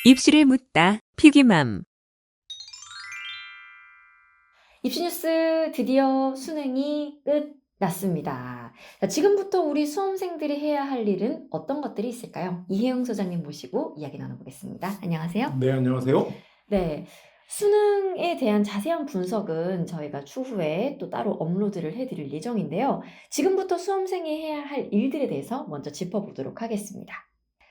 입시를 묻다 피기맘. 입시뉴스 드디어 수능이 끝났습니다. 자, 지금부터 우리 수험생들이 해야 할 일은 어떤 것들이 있을까요? 이혜영 소장님 모시고 이야기 나눠보겠습니다. 안녕하세요. 네, 안녕하세요. 네, 수능에 대한 자세한 분석은 저희가 추후에 또 따로 업로드를 해드릴 예정인데요. 지금부터 수험생이 해야 할 일들에 대해서 먼저 짚어보도록 하겠습니다.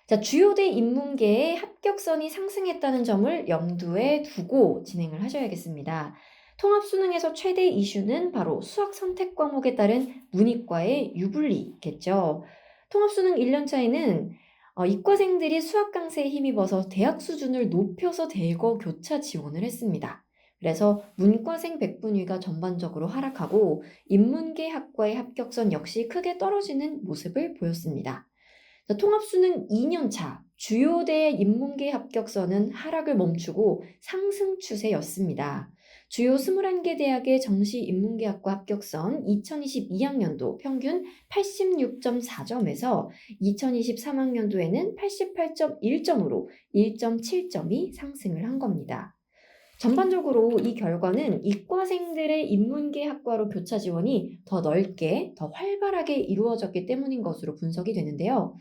자, 주요대 인문계의 합격선이 상승했다는 점을 염두에 두고 진행을 하셔야겠습니다. 통합수능에서 최대 이슈는 바로 수학 선택 과목에 따른 문이과의 유불리겠죠. 통합수능 1년차에는 이과생들이 수학 강세에 힘입어서 대학 수준을 높여서 대거 교차 지원을 했습니다. 그래서 문과생 백분위가 전반적으로 하락하고 인문계 학과의 합격선 역시 크게 떨어지는 모습을 보였습니다. 통합수능 2년차 주요대 인문계 합격선은 하락을 멈추고 상승 추세였습니다. 주요 21개 대학의 정시 인문계학과 합격선 2022학년도 평균 86.4점에서 2023학년도에는 88.1점으로 1.7점이 상승을 한 겁니다. 전반적으로 이 결과는 이과생들의 인문계 학과로 교차 지원이 더 넓게, 더 활발하게 이루어졌기 때문인 것으로 분석이 되는데요.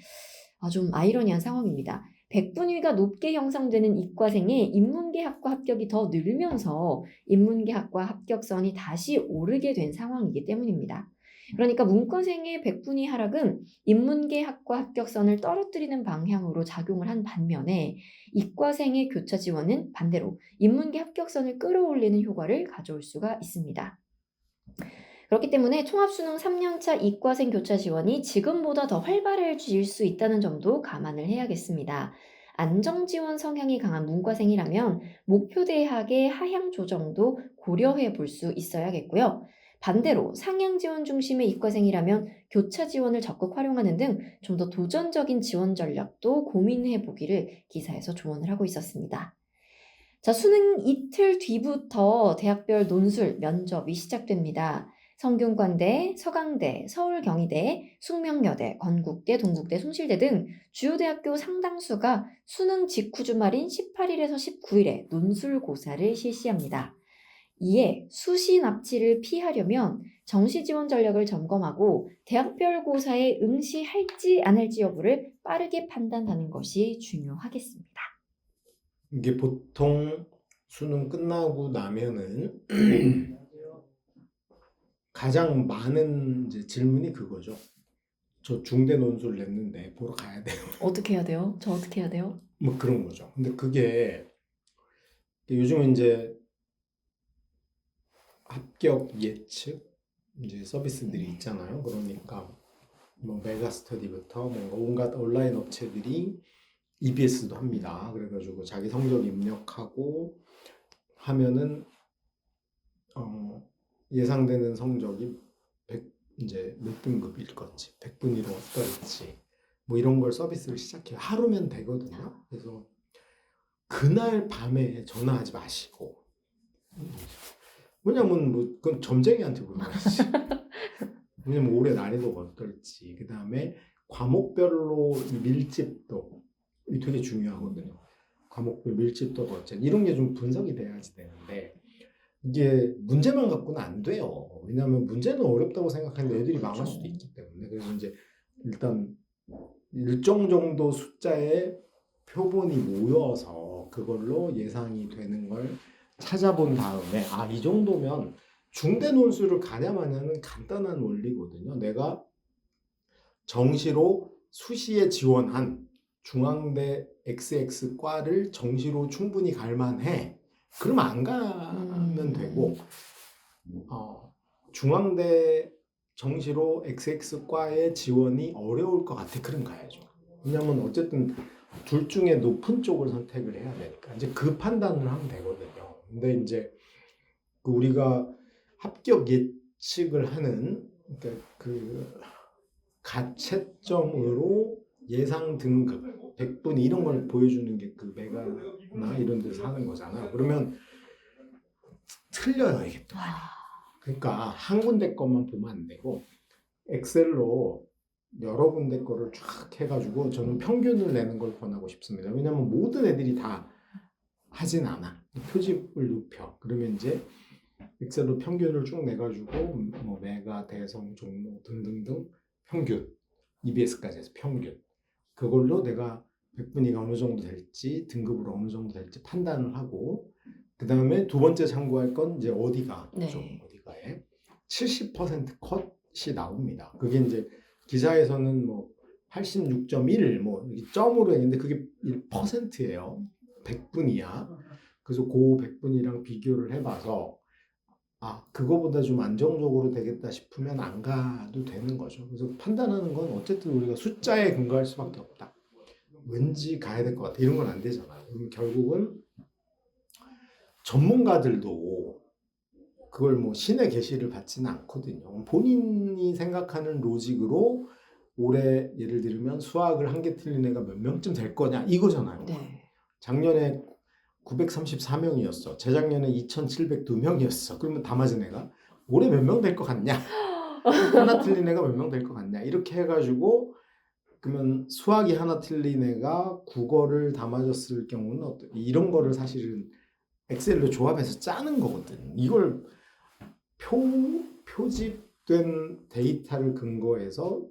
좀 아이러니한 상황입니다. 백분위가 높게 형성되는 이과생의 인문계 학과 합격이 더 늘면서 인문계 학과 합격선이 다시 오르게 된 상황이기 때문입니다. 그러니까 문과생의 백분위 하락은 인문계 학과 합격선을 떨어뜨리는 방향으로 작용을 한 반면에 이과생의 교차 지원은 반대로 인문계 합격선을 끌어올리는 효과를 가져올 수가 있습니다. 그렇기 때문에 통합수능 3년차 이과생 교차 지원이 지금보다 더 활발해질 수 있다는 점도 감안을 해야겠습니다. 안정지원 성향이 강한 문과생이라면 목표 대학의 하향 조정도 고려해 볼 수 있어야겠고요. 반대로 상향 지원 중심의 이과생이라면 교차 지원을 적극 활용하는 등 좀 더 도전적인 지원 전략도 고민해 보기를 기사에서 조언을 하고 있었습니다. 자, 수능 이틀 뒤부터 대학별 논술, 면접이 시작됩니다. 성균관대, 서강대, 서울경희대, 숙명여대, 건국대, 동국대, 숭실대 등 주요 대학교 상당수가 수능 직후 주말인 18일에서 19일에 논술고사를 실시합니다. 이에 수시 납치를 피하려면 정시 지원 전략을 점검하고 대학별 고사에 응시할지 안 할지 여부를 빠르게 판단하는 것이 중요하겠습니다. 이게 보통 수능 끝나고 나면은 가장 많은 이제 질문이 그거죠. 저 중대 논술 냈는데 보러 가야 돼요. 어떻게 해야 돼요? 저 어떻게 해야 돼요? 뭐 그런 거죠. 근데 그게 요즘은 이제 합격 예측 이제 서비스들이 있잖아요. 그러니까 뭐 메가스터디부터 뭔가 온갖 온라인 업체들이 EBS도 합니다. 그래가지고 자기 성적 입력하고 하면은 예상되는 성적이 100, 이제 몇 등급일 건지 100분위로 어떨지 뭐 이런 걸 서비스를 시작해요. 하루면 되거든요. 그래서 그날 밤에 전화하지 마시고, 왜냐면 뭐 그건 점쟁이한테 물어봐야지. 왜냐면 올해 난이도가 어떨지, 그 다음에 과목별로 밀집도 이 되게 중요하거든요. 과목별 밀집도가 어쨌든 이런 게 좀 분석이 돼야지 되는데 이게 문제만 갖고는 안 돼요. 왜냐하면 문제는 어렵다고 생각하는데 애들이 망할 수도 있기 때문에. 그래서 이제 일단 일정 정도 숫자의 표본이 모여서 그걸로 예상이 되는 걸 찾아본 다음에 이 정도면 중대 논술을 가냐 마냐는 간단한 원리거든요. 내가 정시로 수시에 지원한 중앙대 XX과를 정시로 충분히 갈 만해. 그러면 안 가면 되고 중앙대 정시로 XX과의 지원이 어려울 것 같아. 그럼 가야죠. 왜냐면 어쨌든 둘 중에 높은 쪽을 선택을 해야 되니까 이제 그 판단을 하면 되거든요. 근데 이제 우리가 합격 예측을 하는 그러니까 그 가채점으로 예상 등급 100분 이런 걸 보여주는 게 그 메가나 이런 데서 하는 거잖아요. 그러면 틀려요 이게 또. 그러니까 한 군데 것만 보면 안 되고 엑셀로 여러 군데 거를 쫙 해가지고 저는 평균을 내는 걸 권하고 싶습니다. 왜냐하면 모든 애들이 다 하진 않아. 표집을 높여. 그러면 이제 엑셀로 평균을 쭉 내가지고 뭐 메가, 대성, 종로 등등등 평균, EBS까지 해서 평균. 그걸로 내가 백분위가 어느 정도 될지, 등급으로 어느 정도 될지 판단을 하고, 그 다음에 두 번째 참고할 건 이제 어디가 네. 좀 어디가에 70% 컷이 나옵니다. 그게 이제 기사에서는 뭐 86.1 뭐 이렇게 점으로 했는데 그게 1%예요. 100분이야. 그래서 그 100분이랑 비교를 해봐서 아 그거보다 좀 안정적으로 되겠다 싶으면 안 가도 되는 거죠. 그래서 판단하는 건 어쨌든 우리가 숫자에 근거할 수밖에 없다. 왠지 가야 될 것 같아. 이런 건 안 되잖아요. 그럼 결국은 전문가들도 그걸 뭐 신의 계시를 받지는 않거든요. 본인이 생각하는 로직으로 올해 예를 들면 수학을 한 개 틀린 애가 몇 명쯤 될 거냐 이거잖아요. 네. 작년에 934명이었어. 재작년에 2,702명이었어. 그러면 다 맞은 애가 올해 몇 명 될 것 같냐? 하나 틀린 애가 몇 명 될 것 같냐? 이렇게 해가지고 그러면 수학이 하나 틀린 애가 국어를 다 맞았을 경우는 어떤 이런 거를 사실은 엑셀로 조합해서 짜는 거거든. 이걸 표집된 데이터를 근거해서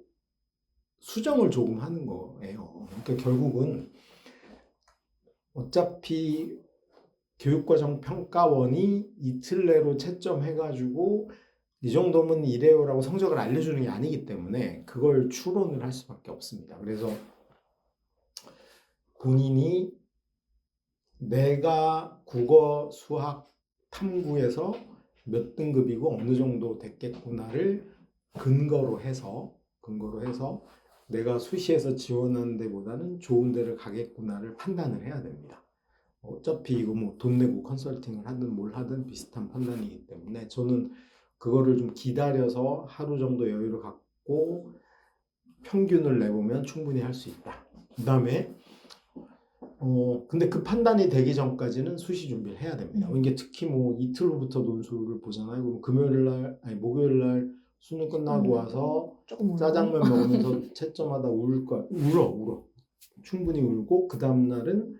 수정을 조금 하는 거예요. 그러니까 결국은 어차피 교육과정 평가원이 이틀 내로 채점해가지고 이 정도면 이래요라고 성적을 알려주는 게 아니기 때문에 그걸 추론을 할 수밖에 없습니다. 그래서 본인이 내가 국어, 수학, 탐구에서 몇 등급이고 어느 정도 됐겠구나를 근거로 해서 내가 수시에서 지원하는 데보다는 좋은 데를 가겠구나를 판단을 해야 됩니다. 어차피 이거 뭐 돈 내고 컨설팅을 하든 뭘 하든 비슷한 판단이기 때문에 저는 그거를 좀 기다려서 하루 정도 여유를 갖고 평균을 내보면 충분히 할 수 있다. 그 다음에 근데 그 판단이 되기 전까지는 수시 준비를 해야 됩니다. 이게 특히 뭐 이틀 후부터 논술을 보잖아요. 그럼 금요일 날, 아니 목요일 날 수능 끝나고 와서 조금 짜장면 먹으면서 채점하다 울어. 충분히 울고 그 다음 날은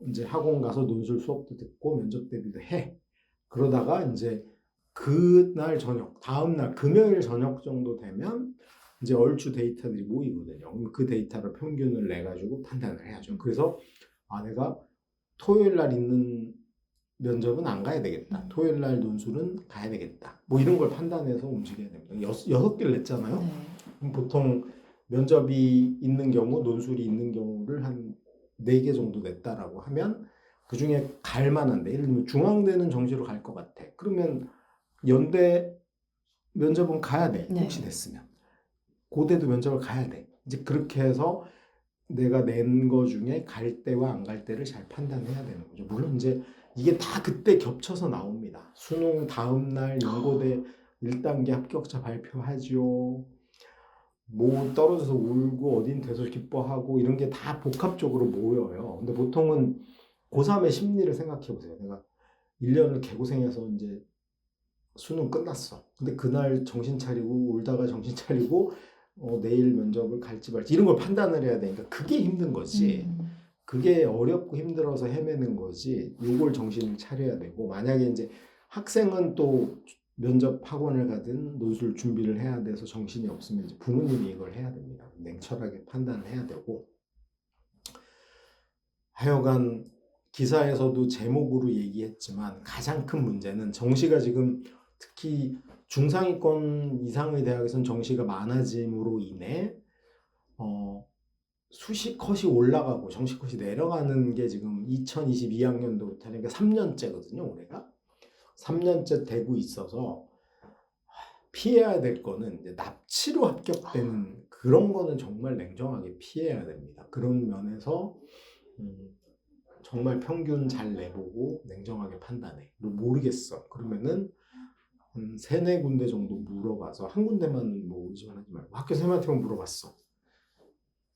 이제 학원 가서 논술 수업도 듣고 면접 대비도 해. 그러다가 이제 그날 저녁, 다음 날 금요일 저녁 정도 되면 이제 얼추 데이터들이 모이거든요. 그럼 그 데이터로 평균을 내 가지고 판단을 해야죠. 그래서 아 내가 토요일 날 있는 면접은 안 가야 되겠다. 토요일 날 논술은 가야 되겠다. 뭐 이런 걸 판단해서 움직여야 됩니다. 6개를 냈잖아요. 네. 그럼 보통 면접이 있는 경우, 논술이 있는 경우를 한 4개 정도 냈다라고 하면 그 중에 갈 만한데, 예를 들면 중앙대는 정시로 갈 것 같아. 그러면 연대 면접은 가야 돼. 혹시 네. 됐으면. 고대도 면접을 가야 돼. 이제 그렇게 해서 내가 낸 거 중에 갈 때와 안 갈 때를 잘 판단해야 되는 거죠. 물론 이제 이게 다 그때 겹쳐서 나옵니다. 수능 다음 날 연고대 1단계 합격자 발표하죠. 뭐 떨어져서 울고 어딘 돼서 기뻐하고 이런 게 다 복합적으로 모여요. 근데 보통은 고3의 심리를 생각해 보세요. 내가 1년을 개고생해서 이제 수능 끝났어. 근데 그날 정신 차리고 울다가 정신 차리고 내일 면접을 갈지 말지 이런 걸 판단을 해야 되니까 그게 힘든 거지. 그게 어렵고 힘들어서 헤매는 거지. 요걸 정신을 차려야 되고 만약에 이제 학생은 또 면접 학원을 가든 논술 준비를 해야 돼서 정신이 없으면 이제 부모님이 이걸 해야 됩니다. 냉철하게 판단을 해야 되고 하여간 기사에서도 제목으로 얘기했지만 가장 큰 문제는 정시가 지금 특히 중상위권 이상의 대학에서는 정시가 많아짐으로 인해 수시 컷이 올라가고 정시 컷이 내려가는 게 지금 2022학년도부터 하니까 3년째거든요. 올해가 3년째 되고 있어서 피해야 될 거는 이제 납치로 합격되는 그런 거는 정말 냉정하게 피해야 됩니다. 그런 면에서 정말 평균 잘 내보고 냉정하게 판단해. 모르겠어. 그러면은 한 3-4 군데 정도 물어봐서 한 군데만 뭐 의지만 하지 말고 학교 선생님한테만 물어봤어.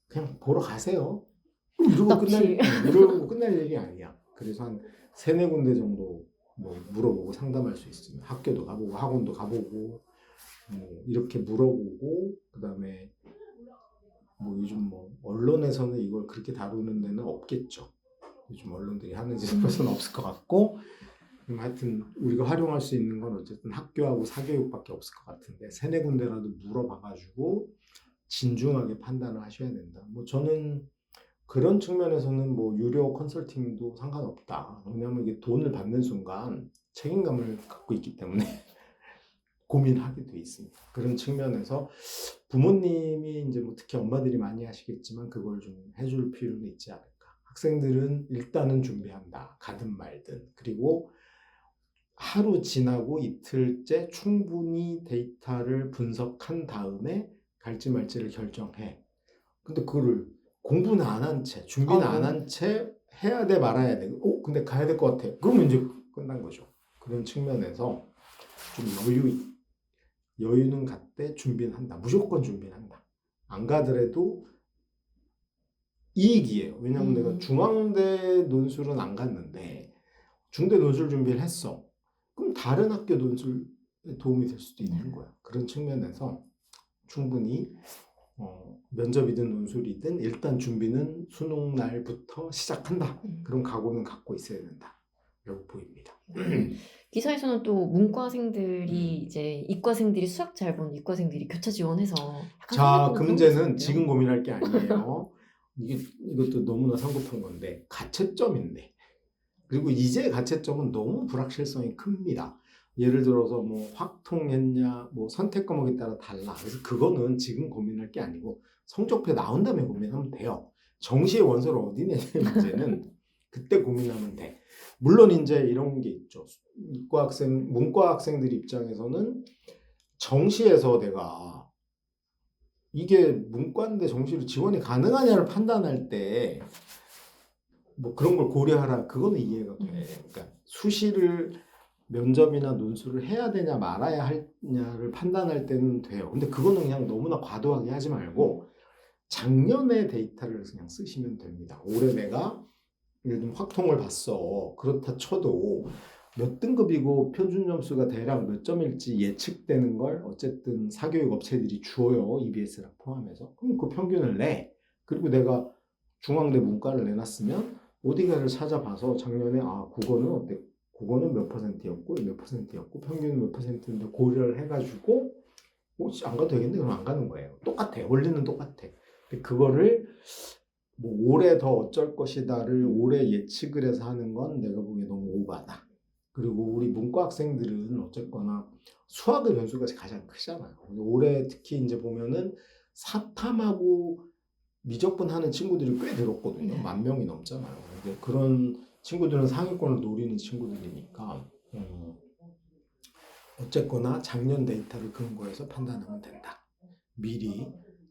그냥 보러 가세요. 이러고 끝날 일이 아니야. 그래서 한 3-4 군데 정도 뭐 물어보고 상담할 수 있으면 학교도 가보고 학원도 가보고 뭐 이렇게 물어보고 그다음에 뭐 요즘 뭐 언론에서는 이걸 그렇게 다루는 데는 없겠죠. 요즘 언론들이 하는 짓은 없을 것 같고, 하여튼 우리가 활용할 수 있는 건 어쨌든 학교하고 사교육밖에 없을 것 같은데 세네 군데라도 물어봐가지고 진중하게 판단을 하셔야 된다. 뭐 저는 그런 측면에서는 뭐 유료 컨설팅도 상관없다. 왜냐하면 이게 돈을 받는 순간 책임감을 갖고 있기 때문에 고민하게 돼 있습니다. 그런 측면에서 부모님이 이제 뭐 특히 엄마들이 많이 하시겠지만 그걸 좀 해줄 필요는 있지 않을까. 학생들은 일단은 준비한다. 가든 말든. 그리고 하루 지나고 이틀째 충분히 데이터를 분석한 다음에 갈지 말지를 결정해. 근데 그거를 공부는 안 한 채, 준비는 안 한 채 해야 돼 말아야 돼. 근데 가야 될 것 같아. 그러면 이제 끝난 거죠. 그런 측면에서 좀 여유는 갖되 준비는 한다. 무조건 준비는 한다. 안 가더라도 이익이에요. 왜냐하면 내가 중앙대 논술은 안 갔는데 중대 논술 준비를 했어. 그럼 다른 학교 논술에 도움이 될 수도 있는 거야. 그런 측면에서 충분히 면접이든 논술이든 일단 준비는 수능 날부터 시작한다. 그런 각오는 갖고 있어야 된다. 라고 보입니다. 기사에서는 또 문과생들이 이제 이과생들이 수학 잘 보는 이과생들이 교차 지원해서 약간 자, 그 그런 게 문제는 있었는데요. 지금 고민할 게 아니에요. 이것도 너무나 성급한 건데 가채점인데 그리고 이제 가채점은 너무 불확실성이 큽니다. 예를 들어서 뭐 확통했냐 뭐 선택 과목에 따라 달라. 그래서 그거는 지금 고민할 게 아니고 성적표에 나온 다음에 고민하면 돼요. 정시의 원서를 어디 내냐의 문제는 그때 고민하면 돼. 물론 이제 이런 게 있죠. 문과 학생들 입장에서는 정시에서 내가 이게 문과인데 정시로 지원이 가능하냐를 판단할 때 뭐 그런 걸 고려하라. 그거는 이해가 돼. 그러니까 수시를 면접이나 논술을 해야 되냐 말아야 하냐를 판단할 때는 돼요. 근데 그거는 그냥 너무나 과도하게 하지 말고 작년의 데이터를 그냥 쓰시면 됩니다. 올해 내가 예를 들면 확통을 봤어. 그렇다 쳐도 몇 등급이고 표준 점수가 대략 몇 점일지 예측되는 걸 어쨌든 사교육 업체들이 주어요. EBS랑 포함해서. 그럼 그 평균을 내. 그리고 내가 중앙대 문과를 내놨으면 어디가를 찾아봐서 작년에 국어는 어때? 국어는 몇 퍼센트였고 몇 퍼센트였고 평균은 몇 퍼센트인데 고려를 해가지고 안 가도 되겠네. 그럼 안 가는 거예요. 똑같아. 원리는 똑같아. 근데 그거를 뭐 올해 더 어쩔 것이다를 올해 예측을 해서 하는 건 내가 보기에 너무 오바다. 그리고 우리 문과 학생들은 어쨌거나 수학의 변수가 가장 크잖아요. 올해 특히 이제 보면은 사탐하고 미적분 하는 친구들이 꽤 늘었거든요. 10,000명이 넘잖아요. 근데 그런 친구들은 상위권을 노리는 친구들이니까 어쨌거나 작년 데이터를 근거해서 판단하면 된다. 미리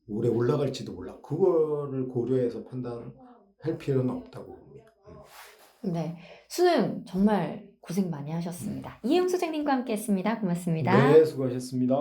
올해 올라갈지도 몰라. 그거를 고려해서 판단할 필요는 없다고 봅니다. 네, 수능 정말 고생 많이 하셨습니다. 이혜영 소장님과 함께했습니다. 고맙습니다. 네, 수고하셨습니다.